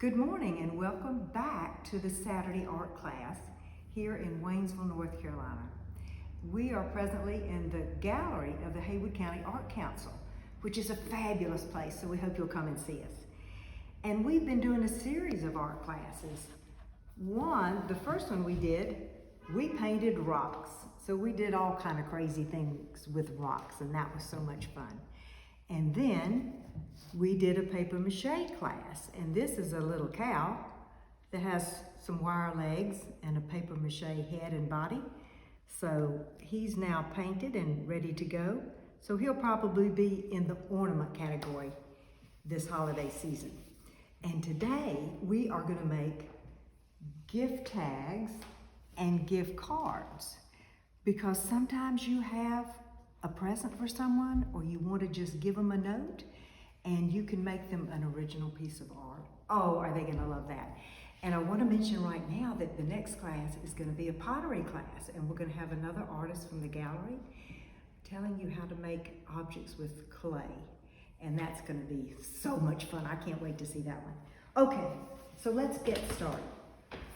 Good morning and welcome back to the Saturday art class here in Waynesville, North Carolina. We are presently in the gallery of the Haywood County Art Council, which is a fabulous place, so we hope you'll come and see us. And we've been doing a series of art classes. The first one we did, we painted rocks. So we did all kind of crazy things with rocks, and that was so much fun. And then we did a paper mache class, and this is a little cow that has some wire legs and a paper mache head and body. So he's now painted and ready to go. So he'll probably be in the ornament category this holiday season. And today we are going to make gift tags and gift cards, because sometimes you have a present for someone or you want to just give them a note, and you can make them an original piece of art. Oh, are they gonna love that? And I wanna mention right now that the next class is gonna be a pottery class, and we're gonna have another artist from the gallery telling you how to make objects with clay. And that's gonna be so much fun. I can't wait to see that one. Okay, so let's get started.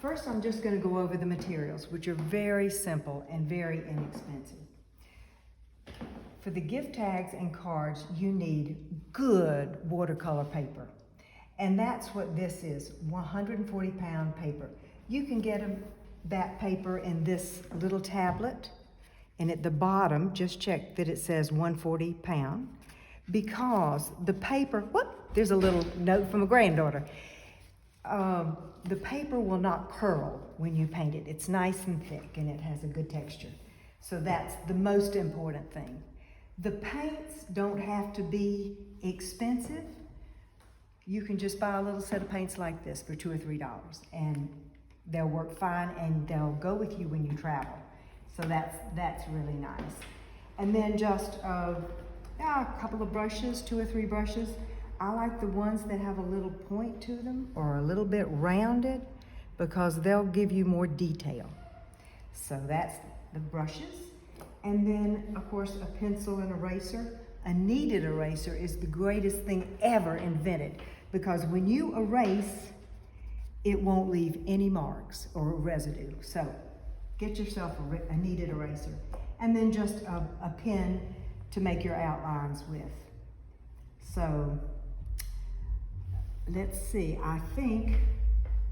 First, I'm just gonna go over the materials, which are very simple and very inexpensive. For the gift tags and cards, you need good watercolor paper. And that's what this is, 140-pound paper. You can get that paper in this little tablet, and at the bottom, just check that it says 140-pound, because the paper, there's a little note from a granddaughter. The paper will not curl when you paint it. It's nice and thick, and it has a good texture. So that's the most important thing. The paints don't have to be expensive. You can just buy a little set of paints like this for $2 or $3, and they'll work fine, and they'll go with you when you travel. So that's really nice. And then just a couple of brushes, 2 or 3 brushes. I like the ones that have a little point to them or a little bit rounded, because they'll give you more detail. So that's the brushes. And then, of course, a pencil and eraser. A kneaded eraser is the greatest thing ever invented, because when you erase, it won't leave any marks or residue. So get yourself a kneaded eraser. And then just a pen to make your outlines with. So let's see, I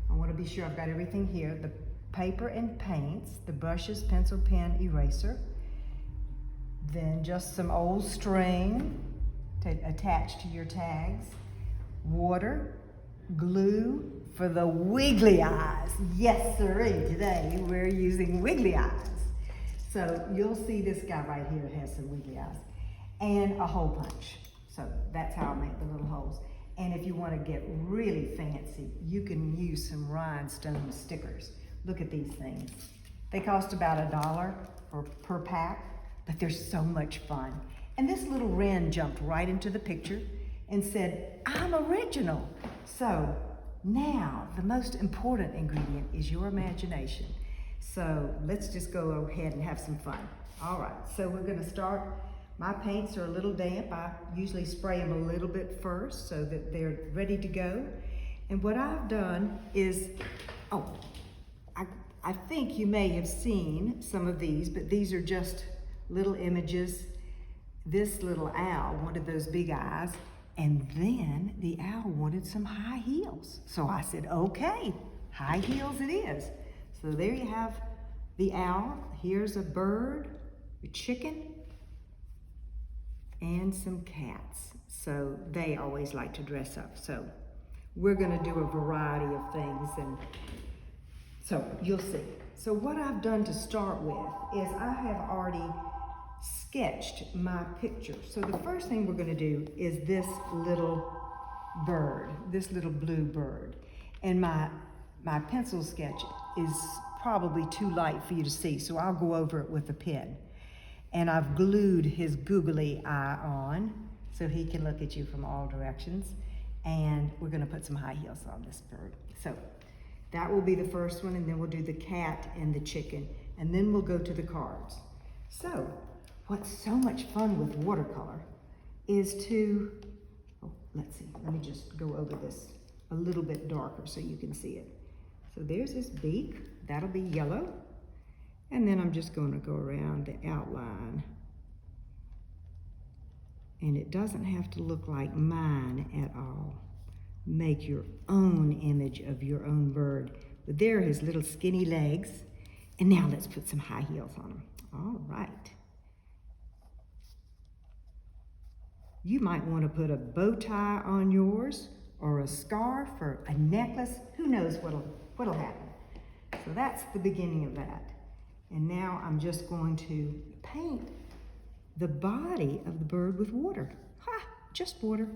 want to be sure I've got everything here. The paper and paints, the brushes, pencil, pen, eraser. Then just some old string to attach to your tags, water, glue for the wiggly eyes. Yes, sirree, today we're using wiggly eyes. So you'll see this guy right here has some wiggly eyes. And a hole punch. So that's how I make the little holes. And if you want to get really fancy, you can use some rhinestone stickers. Look at these things. They cost about $1 per pack. But they're so much fun. And this little wren jumped right into the picture and said, "I'm original." So now the most important ingredient is your imagination. So let's just go ahead and have some fun. All right, so we're gonna start. My paints are a little damp. I usually spray them a little bit first so that they're ready to go. And what I've done is, I think you may have seen some of these, but these are just little images. This little owl wanted those big eyes, and then the owl wanted some high heels. So I said, okay, high heels it is. So there you have the owl. Here's a bird, a chicken, and some cats. So they always like to dress up. So we're gonna do a variety of things, and so you'll see. So what I've done to start with is I have already sketched my picture. So the first thing we're gonna do is this little bird, this little blue bird. And my pencil sketch is probably too light for you to see, so I'll go over it with a pen. And I've glued his googly eye on so he can look at you from all directions. And we're gonna put some high heels on this bird. So that will be the first one, and then we'll do the cat and the chicken, and then we'll go to the cards. So what's so much fun with watercolor is to, let's see, let me just go over this a little bit darker so you can see it. So there's his beak, that'll be yellow. And then I'm just going to go around the outline. And it doesn't have to look like mine at all. Make your own image of your own bird. But there are his little skinny legs. And now let's put some high heels on him. All right. You might want to put a bow tie on yours, or a scarf, or a necklace. Who knows what'll happen. So that's the beginning of that. And now I'm just going to paint the body of the bird with water. Ha! Just water.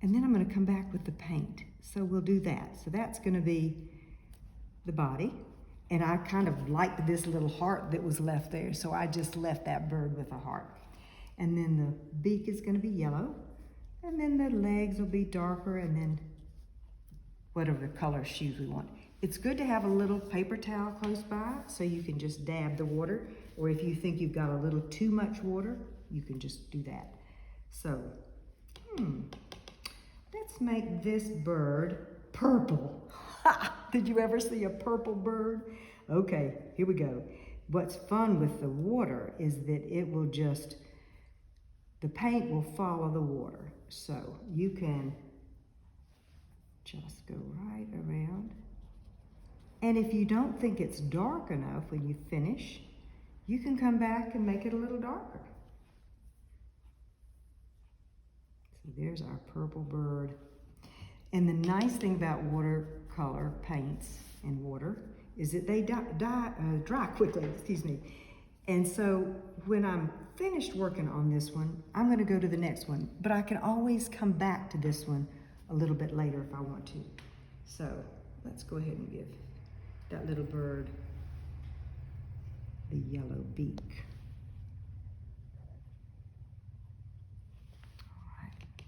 And then I'm going to come back with the paint. So we'll do that. So that's going to be the body. And I kind of liked this little heart that was left there, so I just left that bird with a heart. And then the beak is going to be yellow. And then the legs will be darker, and then whatever color shoes we want. It's good to have a little paper towel close by so you can just dab the water, or if you think you've got a little too much water, you can just do that. So, let's make this bird purple. Ha! Did you ever see a purple bird? Okay, here we go. What's fun with the water is that it will just, the paint will follow the water. So you can just go right around. And if you don't think it's dark enough when you finish, you can come back and make it a little darker. So there's our purple bird. And the nice thing about watercolor paints and water is that they dry quickly, excuse me. And so when I'm finished working on this one, I'm going to go to the next one. But I can always come back to this one a little bit later if I want to. So let's go ahead and give that little bird the yellow beak. All right.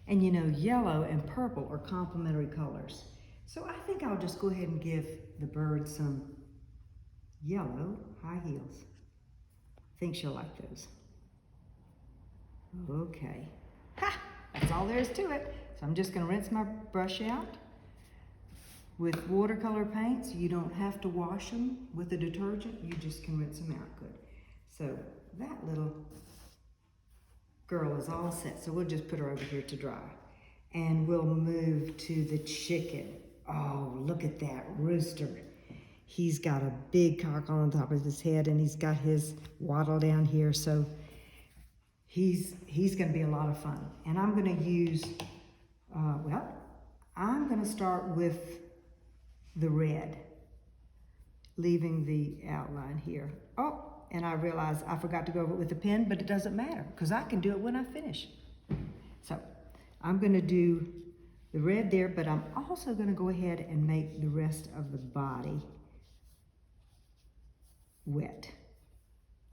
And you know, yellow and purple are complementary colors. So I think I'll just go ahead and give the bird some yellow high heels. I think she'll like those. Okay. Ha! That's all there is to it. So I'm just going to rinse my brush out. With watercolor paints, you don't have to wash them with a detergent. You just can rinse them out good. So that little girl is all set. So we'll just put her over here to dry. And we'll move to the chicken. Oh, look at that rooster. He's got a big cock on top of his head, and he's got his wattle down here. So he's going to be a lot of fun. And I'm going to use, I'm going to start with the red, leaving the outline here. Oh, and I realized I forgot to go over it with the pen, but it doesn't matter because I can do it when I finish. So I'm going to do the red there, but I'm also going to go ahead and make the rest of the body wet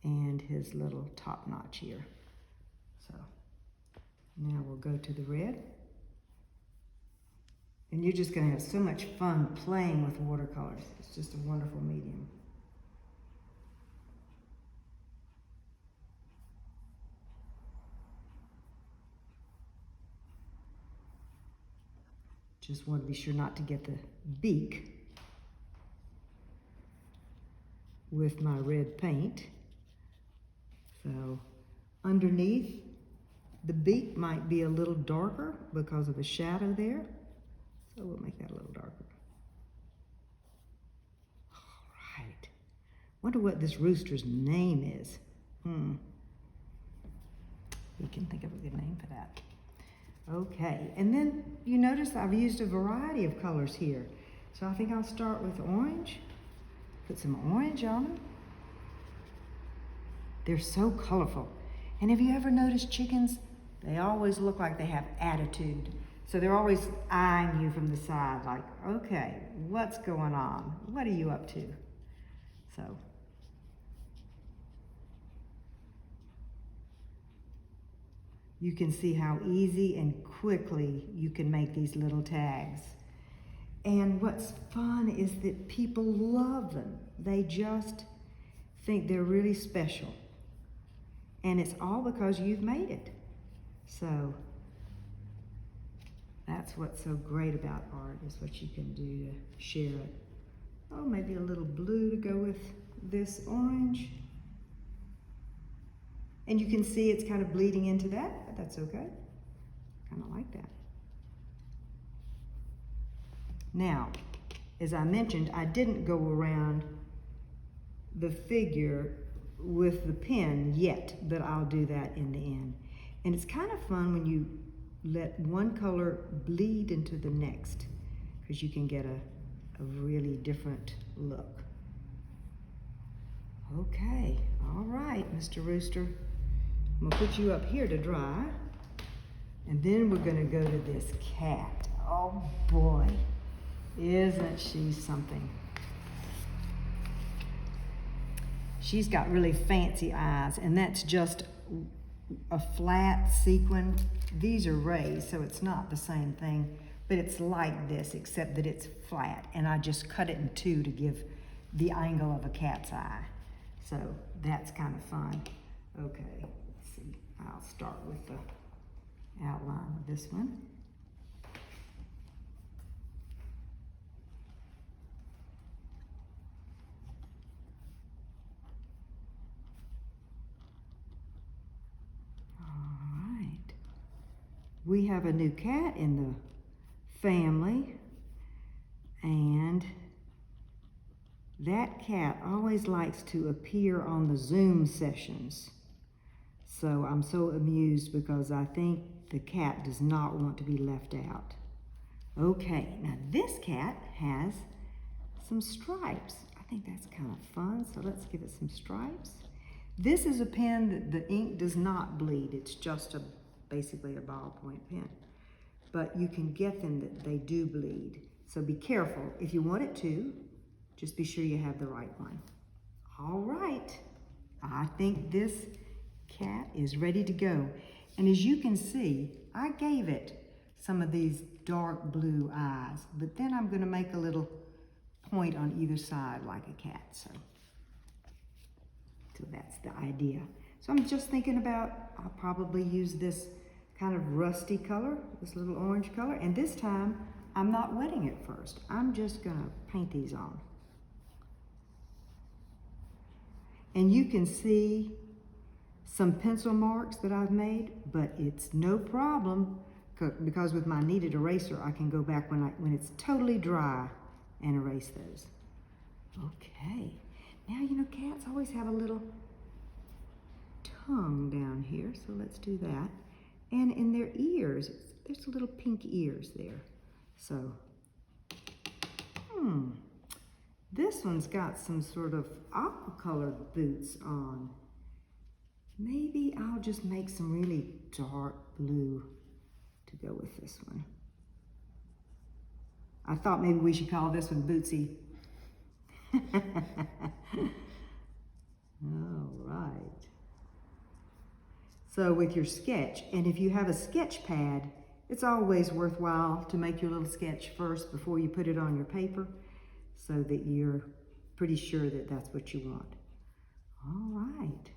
and his little top notch here. So now we'll go to the red. And you're just going to have so much fun playing with watercolors. It's just a wonderful medium. Just want to be sure not to get the beak with my red paint. So underneath, the beak might be a little darker because of a shadow there. So we'll make that a little darker. All right. Wonder what this rooster's name is. We can think of a good name for that. Okay, and then you notice I've used a variety of colors here. So I think I'll start with orange. Put some orange on them. They're so colorful. And have you ever noticed chickens? They always look like they have attitude. So they're always eyeing you from the side like, okay, what's going on? What are you up to? So you can see how easy and quickly you can make these little tags. And what's fun is that people love them. They just think they're really special. And it's all because you've made it. So That's what's so great about art, is what you can do to share it. Oh, maybe a little blue to go with this orange. And you can see it's kind of bleeding into that, but that's okay. Kind of like that. Now, as I mentioned, I didn't go around the figure with the pen yet, but I'll do that in the end. And it's kind of fun when you let one color bleed into the next, because you can get a really different look. Okay, all right, Mr. Rooster. I'm gonna put you up here to dry, and then we're gonna go to this cat. Oh boy, isn't she something? She's got really fancy eyes, and that's just a flat sequin. These are raised, so it's not the same thing, but it's like this, except that it's flat, and I just cut it in two to give the angle of a cat's eye. So that's kind of fun. Okay, let's see. I'll start with the outline of this one. We have a new cat in the family, and that cat always likes to appear on the Zoom sessions. So I'm so amused because I think the cat does not want to be left out. Okay, now this cat has some stripes. I think that's kind of fun, so let's give it some stripes. This is a pen that the ink does not bleed. It's just basically a ballpoint pen. But you can get them that they do bleed. So be careful. If you want it to, just be sure you have the right one. All right, I think this cat is ready to go. And as you can see, I gave it some of these dark blue eyes, but then I'm gonna make a little point on either side like a cat, so that's the idea. So I'm just thinking about, I'll probably use this kind of rusty color, this little orange color, and this time I'm not wetting it first. I'm just gonna paint these on. And you can see some pencil marks that I've made, but it's no problem because with my kneaded eraser, I can go back when it's totally dry and erase those. Okay, now you know cats always have a little tongue down here, so let's do that. And in their ears, there's little pink ears there. So, this one's got some sort of aqua-colored boots on. Maybe I'll just make some really dark blue to go with this one. I thought maybe we should call this one Bootsy. All right. So with your sketch, and if you have a sketch pad, it's always worthwhile to make your little sketch first before you put it on your paper so that you're pretty sure that that's what you want. All right.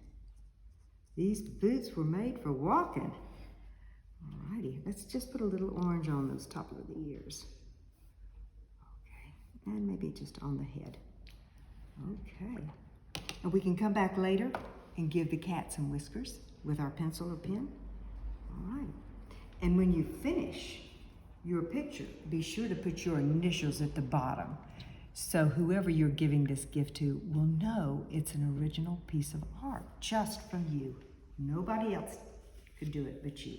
These boots were made for walking. All righty, let's just put a little orange on those top of the ears. Okay, and maybe just on the head. Okay, and we can come back later and give the cat some whiskers with our pencil or pen. All right, and when you finish your picture, be sure to put your initials at the bottom so whoever you're giving this gift to will know it's an original piece of art just from you. Nobody else could do it but you.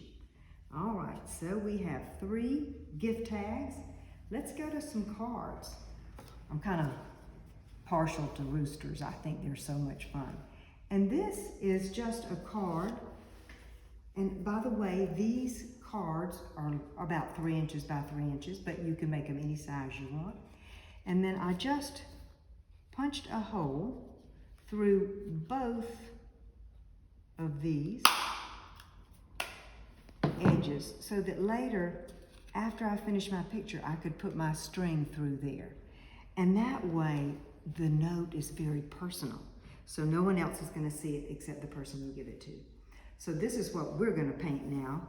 All right, so we have 3 gift tags. Let's go to some cards. I'm kind of partial to roosters. I think they're so much fun. And this is just a card. And by the way, these cards are about 3 inches by 3 inches, but you can make them any size you want. And then I just punched a hole through both of these edges so that later, after I finish my picture, I could put my string through there. And that way, the note is very personal. So no one else is gonna see it except the person you give it to. So this is what we're gonna paint now.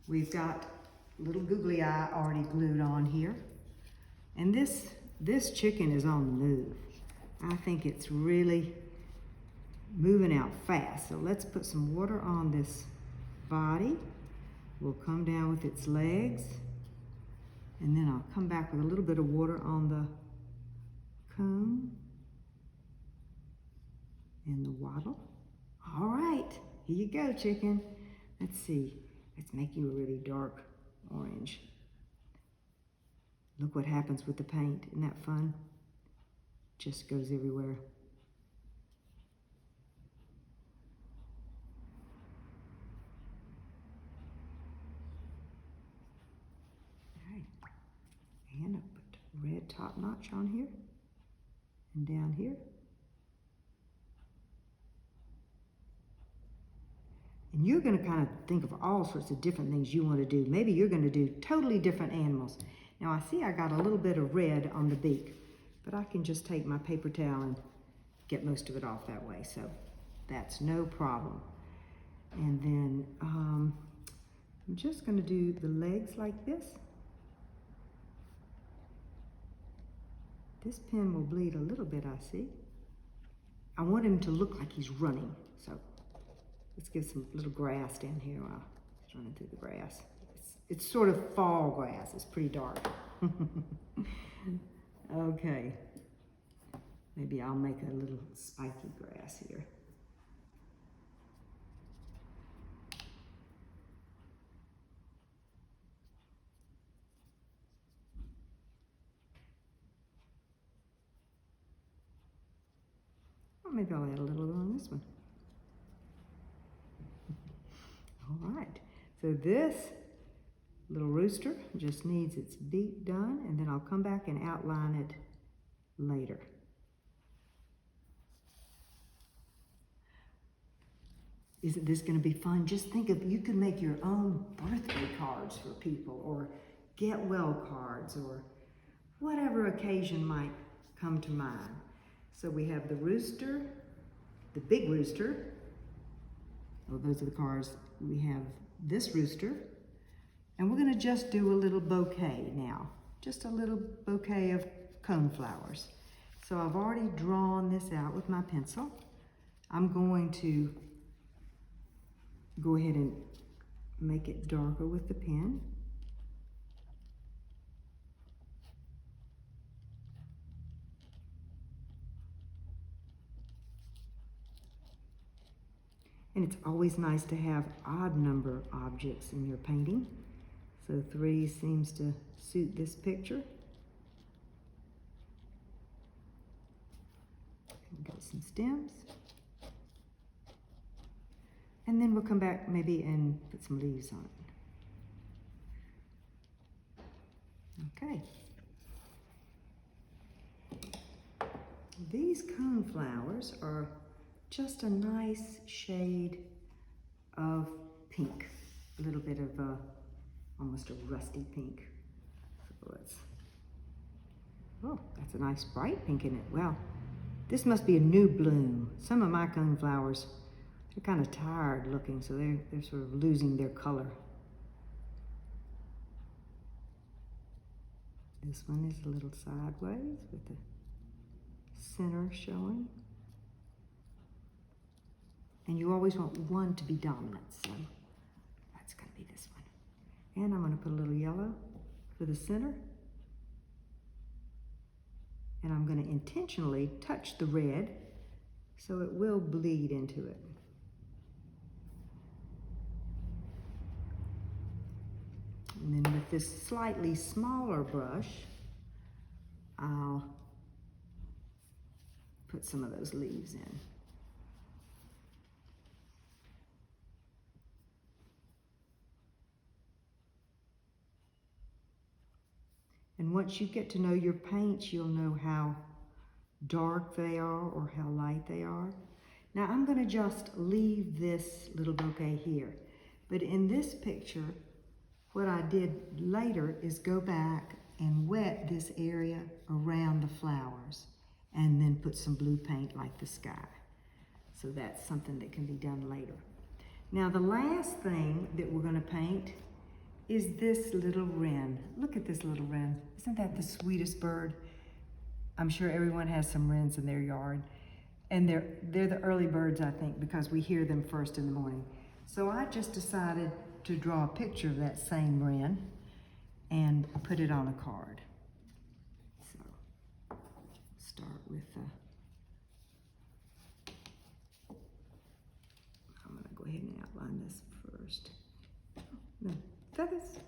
We've got little googly eye already glued on here. And this chicken is on the move. I think it's really moving out fast. So let's put some water on this body. We'll come down with its legs. And then I'll come back with a little bit of water on the comb and the wattle. All right, here you go, chicken. Let's see, let's make you a really dark orange. Look what happens with the paint. Isn't that fun? Just goes everywhere. All right, and I'll put red top notch on here and down here. And you're going to kind of think of all sorts of different things you want to do. Maybe you're going to do totally different animals. Now I see I got a little bit of red on the beak, but I can just take my paper towel and get most of it off that way. So that's no problem. And then I'm just going to do the legs like this. This pen will bleed a little bit, I see. I want him to look like he's running. So let's give some little grass down here while he's running through the grass. It's sort of fall grass. It's pretty dark. Okay. Maybe I'll make a little spiky grass here. Or maybe I'll add a little on this one. All right, so this little rooster just needs its beak done, and then I'll come back and outline it later. Isn't this going to be fun? Just think of, you could make your own birthday cards for people, or get well cards, or whatever occasion might come to mind. So we have the rooster, the big rooster. Well, those are the cards. We have this rooster, and we're going to just do a little bouquet now. Just a little bouquet of coneflowers. So I've already drawn this out with my pencil. I'm going to go ahead and make it darker with the pen. And it's always nice to have odd number objects in your painting. So 3 seems to suit this picture. Got some stems. And then we'll come back maybe and put some leaves on it. Okay. These coneflowers are just a nice shade of pink, a little bit of almost a rusty pink. So oh, that's a nice bright pink in it. Wow, this must be a new bloom. Some of my coneflowers, they're kind of tired looking, so they're sort of losing their color. This one is a little sideways with the center showing. And you always want one to be dominant, so that's going to be this one. And I'm going to put a little yellow for the center. And I'm going to intentionally touch the red so it will bleed into it. And then with this slightly smaller brush, I'll put some of those leaves in. And once you get to know your paints, you'll know how dark they are or how light they are. Now I'm going to just leave this little bouquet here. But in this picture, what I did later is go back and wet this area around the flowers and then put some blue paint like the sky. So that's something that can be done later. Now the last thing that we're going to paint is this little wren. Look at this little wren. Isn't that the sweetest bird? I'm sure everyone has some wrens in their yard. And they're the early birds, I think, because we hear them first in the morning. So I just decided to draw a picture of that same wren and put it on a card. So start with I'm gonna go ahead and outline this first. The feathers,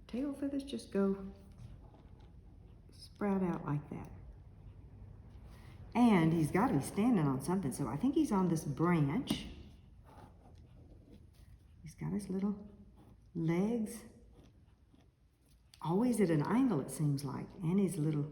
tail feathers just go sprout out like that. And he's got to be standing on something, so I think he's on this branch. He's got his little legs, always at an angle it seems like, and his little